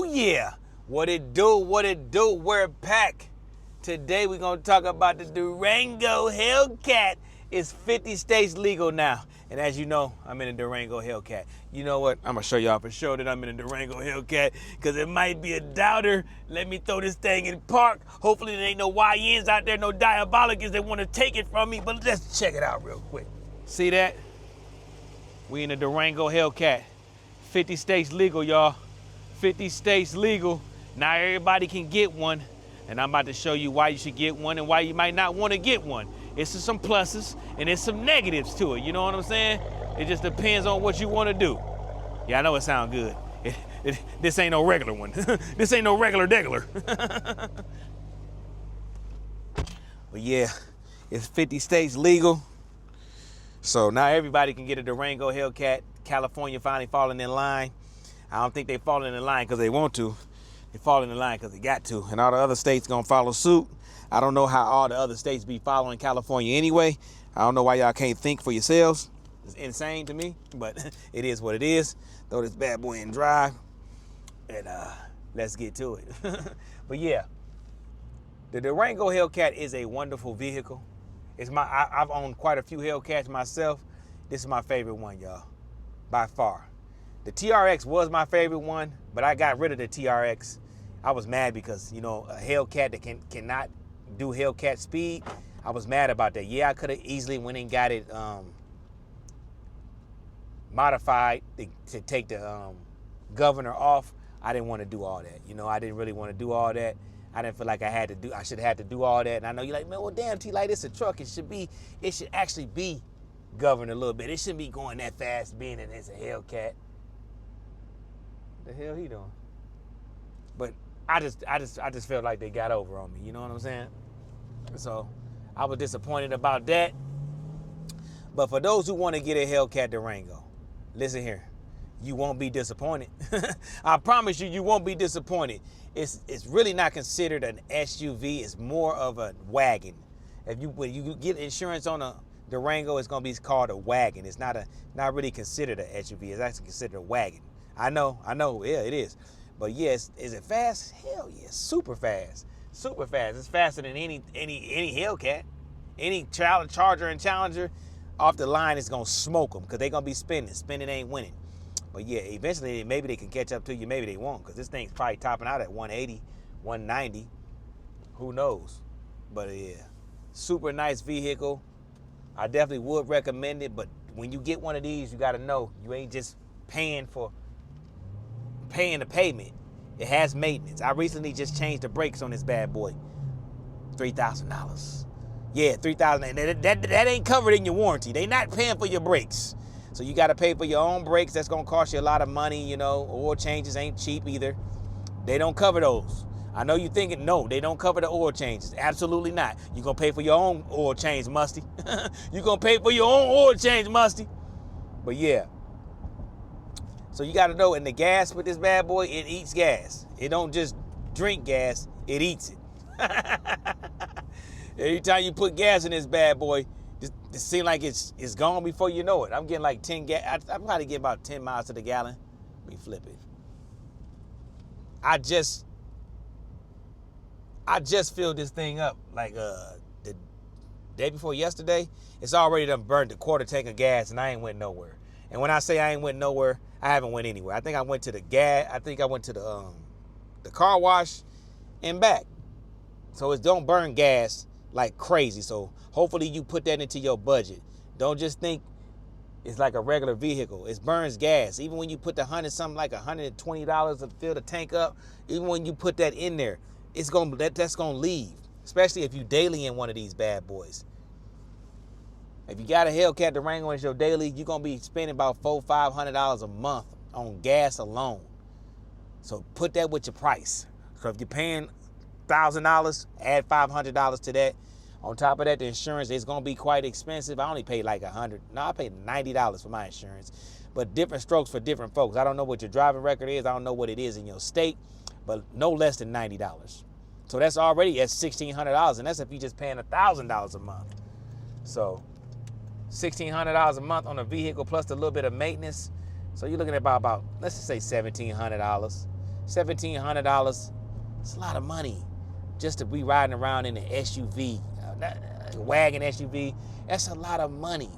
Oh yeah, what it do, we're back. Today we're gonna talk about the Durango Hellcat. It's 50 states legal now. And as you know, I'm in a Durango Hellcat. You know what, I'm gonna show y'all for sure that I'm in a Durango Hellcat, because it might be a doubter. Let me throw this thing in park. Hopefully there ain't no YNs out there, no diabolicals that wanna take it from me, but let's check it out real quick. See that? We in a Durango Hellcat. 50 states legal, y'all. 50 states legal. Now everybody can get one. And I'm about to show you why you should get one and why you might not want to get one. It's some pluses and there's some negatives to it. You know what I'm saying? It just depends on what you want to do. Yeah, I know it sounds good. This ain't no regular one. This ain't no regular degular. But yeah, it's 50 states legal. So now everybody can get a Durango Hellcat. California finally falling in line. I don't think they falling in line because they want to. They falling in line because they got to. And all the other states gonna follow suit. I don't know how all the other states be following California anyway. I don't know why y'all can't think for yourselves. It's insane to me, but it is what it is. Throw this bad boy in drive and let's get to it. But yeah, the Durango Hellcat is a wonderful vehicle. I've owned quite a few Hellcats myself. This is my favorite one, y'all, by far. The TRX was my favorite one, but I got rid of the TRX. I was mad because, you know, a Hellcat that cannot do Hellcat speed, I was mad about that. Yeah, I could have easily went and got it modified to take the governor off. I didn't want to do all that. You know, I didn't really want to do all that. I didn't feel like I should have had to do all that. And I know you're like, man, well, damn, Tlites, it's a truck. It should actually be governed a little bit. It shouldn't be going that fast being that it's a Hellcat. The hell he doing? But I just felt like they got over on me. You know what I'm saying? So I was disappointed about that. But for those who want to get a Hellcat Durango, listen here. You won't be disappointed. I promise you, you won't be disappointed. It's really not considered an SUV. It's more of a wagon. When you get insurance on a Durango, it's gonna be called a wagon. It's not really considered an SUV. It's actually considered a wagon. I know, yeah, it is. But yes, is it fast? Hell yeah, super fast. Super fast. It's faster than any Hellcat. Any Charger and Challenger off the line is gonna smoke them because they're gonna be spinning. Spinning ain't winning. But yeah, eventually maybe they can catch up to you, maybe they won't, because this thing's probably topping out at 180, 190. Who knows? But yeah, super nice vehicle. I definitely would recommend it, but when you get one of these, you gotta know you ain't just paying the payment. It has maintenance. I recently just changed the brakes on this bad boy. $3,000. Yeah, $3,000. That ain't covered in your warranty. They not paying for your brakes. So you got to pay for your own brakes. That's going to cost you a lot of money, you know. Oil changes ain't cheap either. They don't cover those. I know you're thinking, no, they don't cover the oil changes. Absolutely not. You're going to pay for your own oil change, Musty. You're going to pay for your own oil change, Musty. But yeah. So you got to know, in the gas with this bad boy, it eats gas. It don't just drink gas, it eats it. Every time you put gas in this bad boy, it seems like it's gone before you know it. I'm getting like 10 gas. I probably get about 10 miles to the gallon. Let me flip it. I just filled this thing up like the day before yesterday. It's already done burned a quarter tank of gas, and I ain't went nowhere. And when I say I ain't went nowhere, I haven't went anywhere. I think I went to the the car wash and back. So it don't burn gas like crazy. So hopefully you put that into your budget. Don't just think it's like a regular vehicle. It burns gas. Even when you put the $120 to fill the tank up, even when you put that in there, that's gonna leave. Especially if you daily in one of these bad boys. If you got a Hellcat Durango as your daily, you're gonna be spending about $400-500 a month on gas alone. So put that with your price. So if you're paying $1,000, add $500 to that. On top of that, the insurance is gonna be quite expensive. I only paid like $100. No, I paid $90 for my insurance. But different strokes for different folks. I don't know what your driving record is. I don't know what it is in your state, but no less than $90. So that's already at $1,600, and that's if you're just paying $1,000 a month. So $1,600 a month on a vehicle plus a little bit of maintenance. So you're looking at about let's just say $1,700. $1,700. It's a lot of money just to be riding around in an SUV, wagon SUV. That's a lot of money,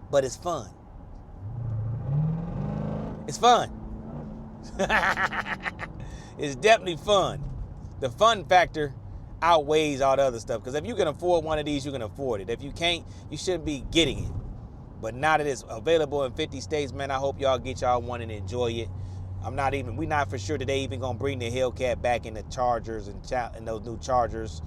but it's fun. It's fun. It's definitely fun. The fun factor outweighs all the other stuff, because if you can afford one of these, you can afford it. If you can't, you shouldn't be getting it. But now that it's available in 50 states, man, I hope y'all get y'all one and enjoy it. We're not for sure that they even gonna bring the Hellcat back in the Chargers and those new Chargers.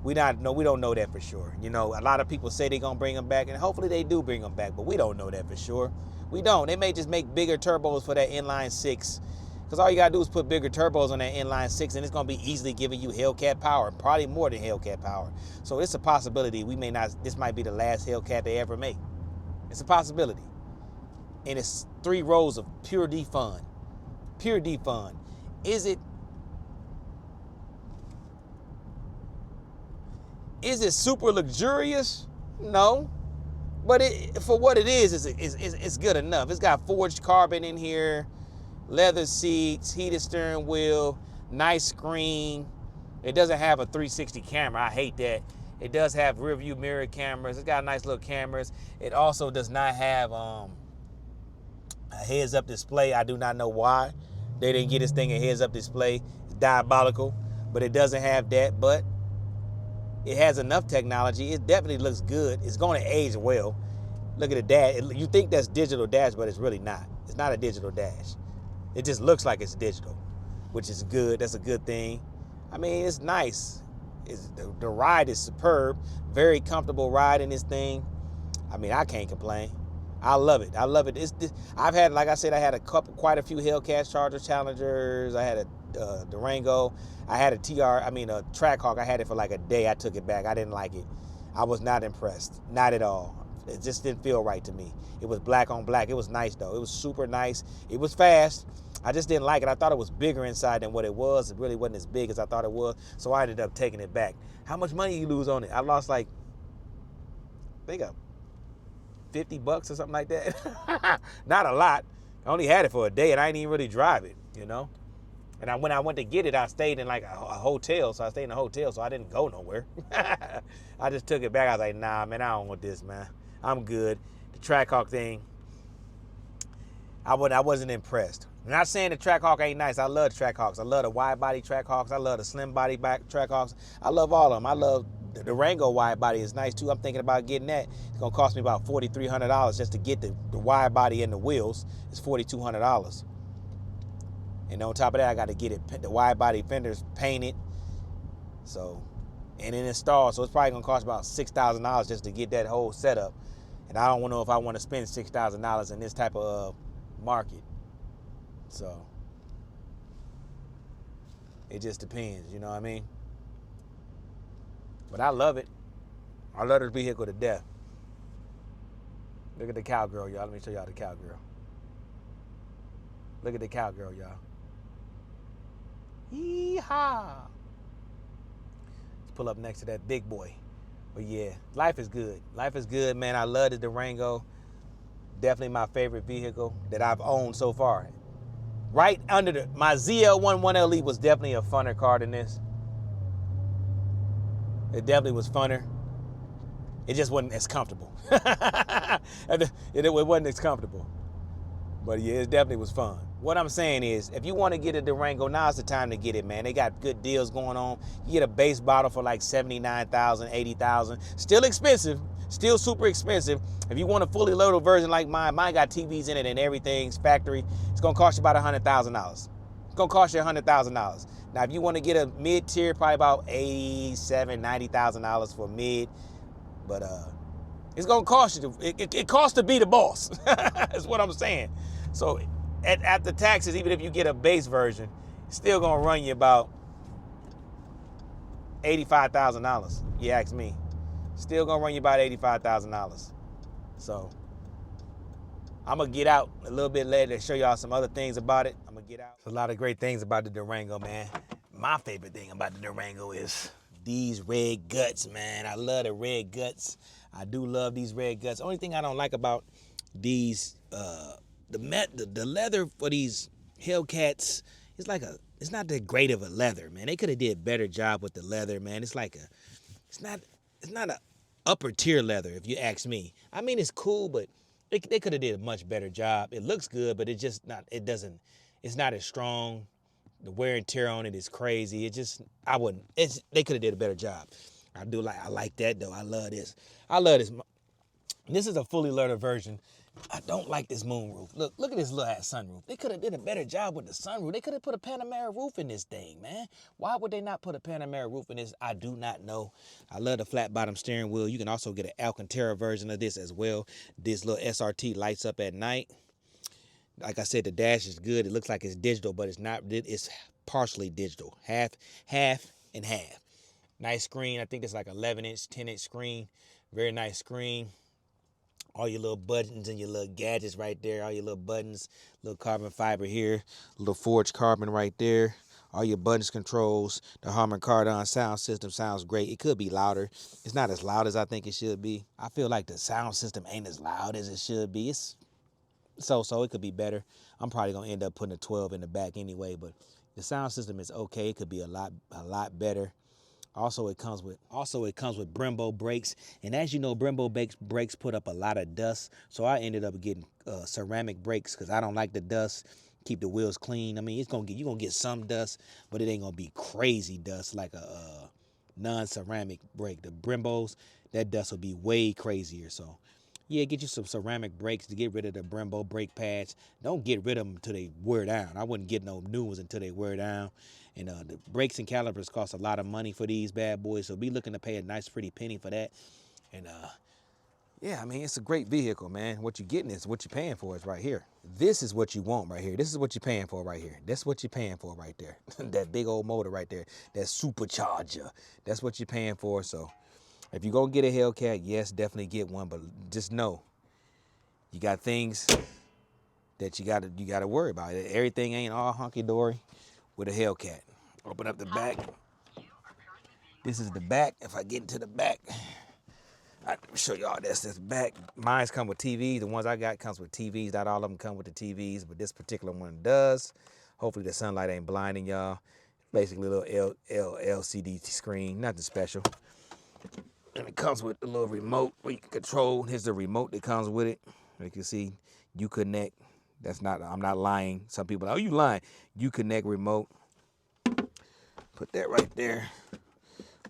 We don't know that for sure. You know, a lot of people say they're gonna bring them back, and hopefully they do bring them back, but we don't know that for sure. We don't. They may just make bigger turbos for that inline six, because all you gotta do is put bigger turbos on that inline six, and it's gonna be easily giving you Hellcat power, probably more than Hellcat power. So it's a possibility this might be the last Hellcat they ever make. It's a possibility. And it's 3 rows of pure defund. Pure defund. Is it super luxurious? No. But for what it is, it's good enough. It's got forged carbon in here, leather seats, heated steering wheel, nice screen. It doesn't have a 360 camera. I hate that. It does have rear view mirror cameras. It's got nice little cameras. It also does not have a heads up display. I do not know why they didn't get this thing a heads up display. It's diabolical, but it doesn't have that. But it has enough technology. It definitely looks good. It's going to age well. Look at the dash. You think that's digital dash, but it's really not. It's not a digital dash. It just looks like it's digital, which is good. That's a good thing. I mean, it's nice. The ride is superb. Very comfortable ride in this thing. I mean, I can't complain. I love it. I love it. I've had, like I said, I had quite a few Hellcat Charger Challengers. I had a Durango. I had a Trackhawk. I had it for like a day. I took it back. I didn't like it. I was not impressed. Not at all. It just didn't feel right to me. It was black on black. It was nice though. It was super nice. It was fast. I just didn't like it. I thought it was bigger inside than what it was. It really wasn't as big as I thought it was. So I ended up taking it back. How much money you lose on it? I lost like, I think $50 or something like that. Not a lot. I only had it for a day and I didn't even really drive it, you know? And when I went to get it, I stayed in like a hotel. So I stayed in a hotel, so I didn't go nowhere. I just took it back. I was like, nah, man, I don't want this, man. I'm good. The Trackhawk thing, I wasn't impressed. I'm not saying the Trackhawk ain't nice. I love the Trackhawks. I love the wide body Trackhawks. I love the slim body back Trackhawks. I love all of them. I love the Durango wide body is nice too. I'm thinking about getting that. It's gonna cost me about $4,300 just to get the wide body and the wheels. It's $4,200. And on top of that, I got to get the wide body fenders painted. So, and then installed. So it's probably gonna cost about $6,000 just to get that whole setup. And I don't know if I want to spend $6,000 in this type of market. So it just depends, you know what I mean? But I love it. I love this vehicle to death. Look at the cowgirl, y'all. Let me show y'all the cowgirl. Look at the cowgirl, y'all. Yee-haw. Let's pull up next to that big boy. But yeah, life is good. Life is good, man. I love the Durango. Definitely my favorite vehicle that I've owned so far. Right under my ZL1 1LE was definitely a funner car than this. It definitely was funner. It just wasn't as comfortable. It wasn't as comfortable. But yeah, it definitely was fun. What I'm saying is, if you want to get a Durango, now's the time to get it, man. They got good deals going on. You get a base model for like $79,000, $80,000. Still expensive. Still super expensive. If you want a fully loaded version like mine got TVs in it and everything's factory, it's going to cost you about $100,000. It's going to cost you $100,000. Now, if you want to get a mid-tier, probably about $87,000, $90,000 for mid. But it's going to cost you. It costs to be the boss. That's what I'm saying. So at the taxes, even if you get a base version, it's still going to run you about $85,000. You ask me. Still going to run you about $85,000. So I'm going to get out a little bit later to show y'all some other things about it. I'm going to get out. There's a lot of great things about the Durango, man. My favorite thing about the Durango is these red guts, man. I love the red guts. I do love these red guts. Only thing I don't like about these, the leather for these Hellcats, it's not that great of a leather, man. They could have did better job with the leather, man. It's not a upper tier leather, if you ask me. I mean, it's cool, but they could have did a much better job. It looks good, but it's not as strong. The wear and tear on it is crazy. They could have did a better job. I like that though. I love this. I love this. This is a fully leather version. I don't like this moonroof. Look at this little ass sunroof. They could have did a better job with the sunroof. They could have put a Panamera roof in this thing, man. Why would they not put a Panamera roof in this? I do not know. I love the flat bottom steering wheel. You can also get an Alcantara version of this as well. This little SRT lights up at night. Like I said, the dash is good. It looks like it's digital, but it's not. It's partially digital. Half and half. Nice screen. I think it's like 11-inch, 10-inch screen. Very nice screen. All your little buttons and your little gadgets right there. All your little buttons. Little carbon fiber here. Little forged carbon right there. All your buttons, controls. The Harman Kardon sound system sounds great. It could be louder. It's not as loud as I think it should be. I feel like the sound system ain't as loud as it should be. It's so it could be better. I'm probably gonna end up putting a 12 in the back anyway, but the sound system is okay. It could be a lot better. Also, it comes with Brembo brakes, and as you know, Brembo brakes put up a lot of dust, so I ended up getting ceramic brakes because I don't like the dust. Keep the wheels clean. I mean, you're gonna get some dust, but it ain't gonna be crazy dust like a non-ceramic brake. The Brembos, that dust will be way crazier. So, yeah, get you some ceramic brakes to get rid of the Brembo brake pads. Don't get rid of them until they wear down. I wouldn't get no new ones until they wear down. And the brakes and calipers cost a lot of money for these bad boys, so be looking to pay a nice pretty penny for that. And yeah, I mean, it's a great vehicle, man. What you're getting is what you're paying for is right here. This is what you want right here. This is what you're paying for right here. That's what you're paying for right there. That big old motor right there, that supercharger. That's what you're paying for. So if you're gonna get a Hellcat, yes, definitely get one, but just know you got things that you gotta worry about. Everything ain't all hunky-dory with a Hellcat. Open up the back. This is the back. If I get into the back, I can show y'all this back. Mine's come with TVs. The ones I got comes with TVs. Not all of them come with the TVs, but this particular one does. Hopefully the sunlight ain't blinding y'all. Basically a little LCD screen, nothing special. And it comes with a little remote where you can control. Here's the remote that comes with it. You can see Uconnect. I'm not lying. Some people are, oh, you lying. Uconnect remote. Put that right there.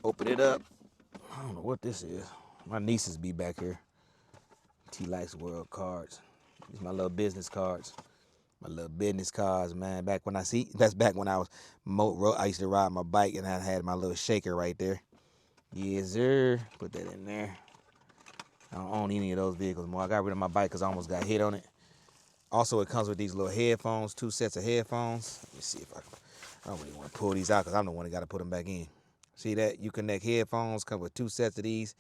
Open it up. I don't know what this is. My nieces be back here. Tlites World cards. These my little business cards. My little business cards, man. That's back when I used to ride my bike and I had my little shaker right there. Yes, sir. Put that in there. I don't own any of those vehicles anymore. I got rid of my bike because I almost got hit on it. Also, it comes with these little headphones, 2 sets of headphones. Let me see if I don't really want to pull these out because I'm the one that got to put them back in. See that? Uconnect headphones come with 2 sets of these,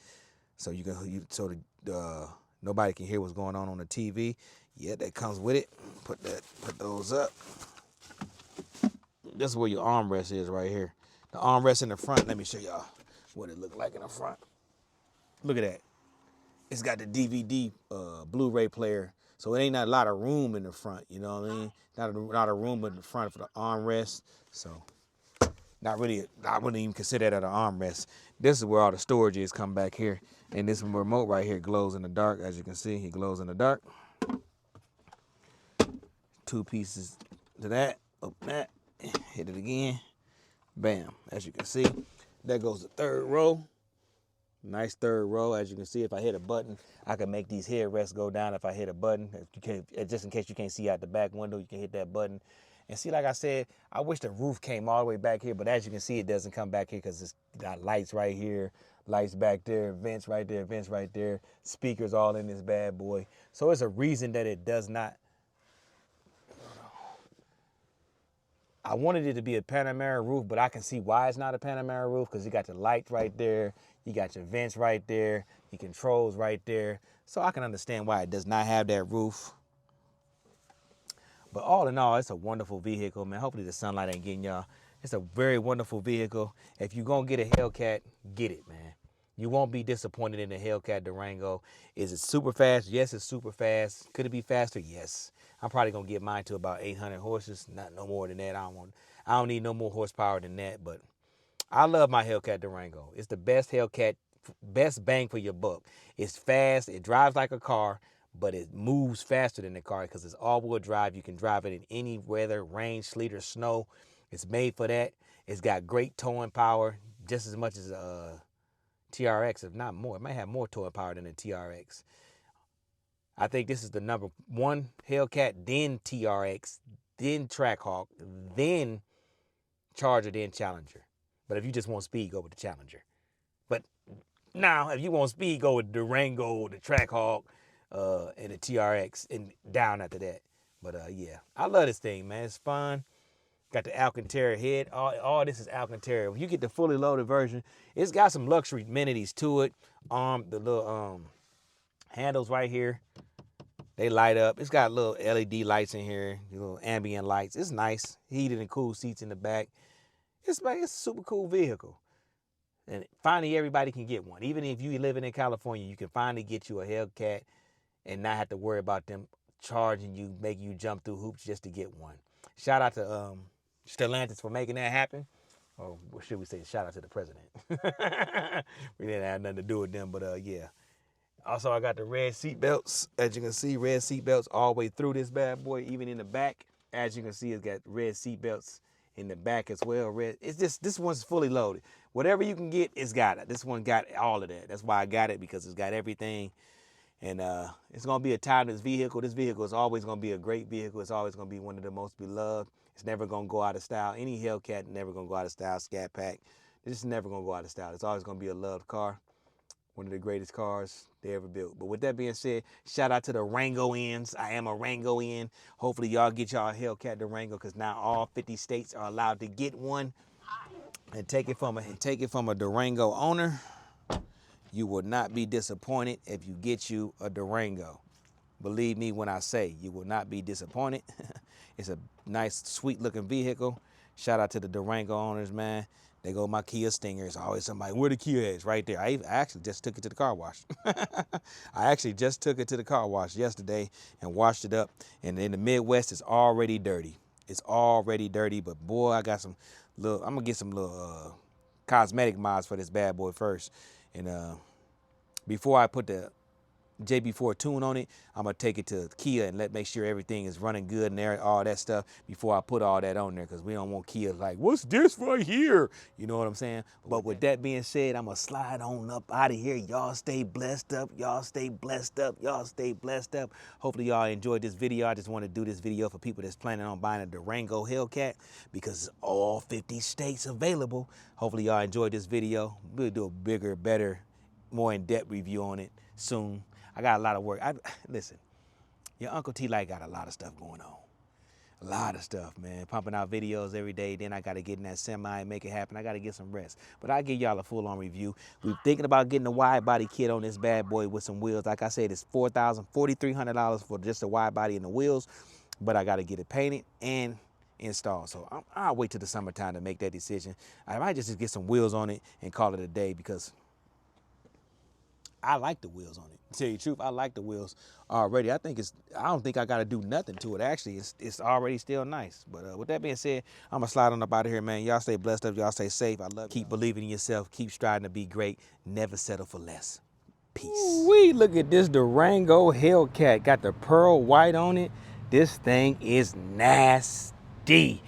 so nobody can hear what's going on the TV. Yeah, that comes with it. Put those up. This is where your armrest is right here. The armrest in the front. Let me show y'all what it look like in the front. Look at that. It's got the DVD Blu-ray player, so it ain't not a lot of room in the front. You know what I mean? Not a lot of room in the front for the armrest. So not really. I wouldn't even consider that an armrest. This is where all the storage is. Come back here, and this remote right here glows in the dark. As you can see, it glows in the dark. 2 pieces to that. Open that. Hit it again. Bam. As you can see, there goes the 3rd row. Nice 3rd row. As you can see, if I hit a button, I can make these headrests go down if I hit a button. Just in case you can't see out the back window, you can hit that button. And see, like I said, I wish the roof came all the way back here, but as you can see, it doesn't come back here because it's got lights right here, lights back there, vents right there, vents right there, speakers all in this bad boy. So it's a reason that it does not. I wanted it to be a Panamera roof, but I can see why it's not a Panamera roof because you got the lights right there, you got your vents right there, your controls right there. So I can understand why it does not have that roof. But all in all, it's a wonderful vehicle, man. Hopefully the sunlight ain't getting y'all. It's a very wonderful vehicle. If you're going to get a Hellcat, get it, man. You won't be disappointed in the Hellcat Durango. Is it super fast? Yes, it's super fast. Could it be faster? Yes. I'm probably gonna get mine to about 800 horses, not no more than that. I don't need no more horsepower than that. But I love my Hellcat Durango. It's the best Hellcat, best bang for your buck. It's fast. It drives like a car, but it moves faster than the car because it's all-wheel drive. You can drive it in any weather, rain, sleet, or snow. It's made for that. It's got great towing power, just as much as TRX, if not more. It might have more towing power than the TRX. I think this is the #1 Hellcat, then TRX, then Trackhawk, then Charger, then Challenger. But if you just want speed, go with the Challenger. But now, if you want speed, go with Durango, the Trackhawk, and the TRX, and down after that. But yeah, I love this thing, man. It's fun. Got the Alcantara head. All this is Alcantara. When you get the fully loaded version, it's got some luxury amenities to it. The little handles right here, they light up. It's got little LED lights in here, little ambient lights. It's nice. Heated and cool seats in the back. It's a super cool vehicle. And finally, everybody can get one. Even if you're living in California, you can finally get you a Hellcat and not have to worry about them charging you, making you jump through hoops just to get one. Shout out to Stellantis for making that happen. Or what should we say? Shout out to the president. We didn't have nothing to do with them, but yeah. Also, I got the red seat belts. As you can see, red seat belts all the way through this bad boy, even in the back. As you can see, it's got red seat belts in the back as well. Red. It's just, this one's fully loaded. Whatever you can get, it's got it. This one got all of that. That's why I got it, because it's got everything. And it's going to be a timeless vehicle. This vehicle is always going to be a great vehicle. It's always going to be one of the most beloved. It's never going to go out of style. Any Hellcat never going to go out of style. Scat Pack. This is never going to go out of style. It's always going to be a loved car. One of the greatest cars they ever built. But with that being said, shout out to the Rangoians. I am a Rangoian. Hopefully y'all get y'all a Hellcat Durango, because now all 50 states are allowed to get one. And take it from a Durango owner. You will not be disappointed if you get you a Durango. Believe me when I say you will not be disappointed. It's a nice, sweet looking vehicle. Shout out to the Durango owners, man. They go my Kia Stinger. It's always somebody, where the Kia is? Right there. I actually just took it to the car wash. I actually just took it to the car wash yesterday and washed it up. And in the Midwest, it's already dirty. It's already dirty, but boy, I got some little, I'm gonna get some little cosmetic mods for this bad boy first. And before I put the JB4 tune on it, I'm gonna take it to Kia and make sure everything is running good and all that stuff before I put all that on there, because we don't want Kia like, what's this right here? You know what I'm saying? But with that being said, I'm gonna slide on up out of here. Y'all stay blessed up. Y'all stay blessed up. Y'all stay blessed up. Hopefully y'all enjoyed this video. I just want to do this video for people that's planning on buying a Durango Hellcat, because it's all 50 states available. Hopefully y'all enjoyed this video. We'll do a bigger, better, more in-depth review on it soon. I got a lot of work. Listen, your Uncle T-Light got a lot of stuff going on. A lot of stuff, man. Pumping out videos every day. Then I got to get in that semi and make it happen. I got to get some rest. But I'll give y'all a full-on review. We're thinking about getting a wide body kit on this bad boy with some wheels. Like I said, it's $4,300 for just a wide body and the wheels. But I got to get it painted and installed. So I'll wait till the summertime to make that decision. I might just get some wheels on it and call it a day, because I like the wheels on it. To tell you the truth, I like the wheels already. I don't think I got to do nothing to it. Actually, it's already still nice. But with that being said, I'm going to slide on up out of here, man. Y'all stay blessed up. Y'all stay safe. I love you. Keep believing in yourself. Keep striving to be great. Never settle for less. Peace. We look at this Durango Hellcat. Got the pearl white on it. This thing is nasty.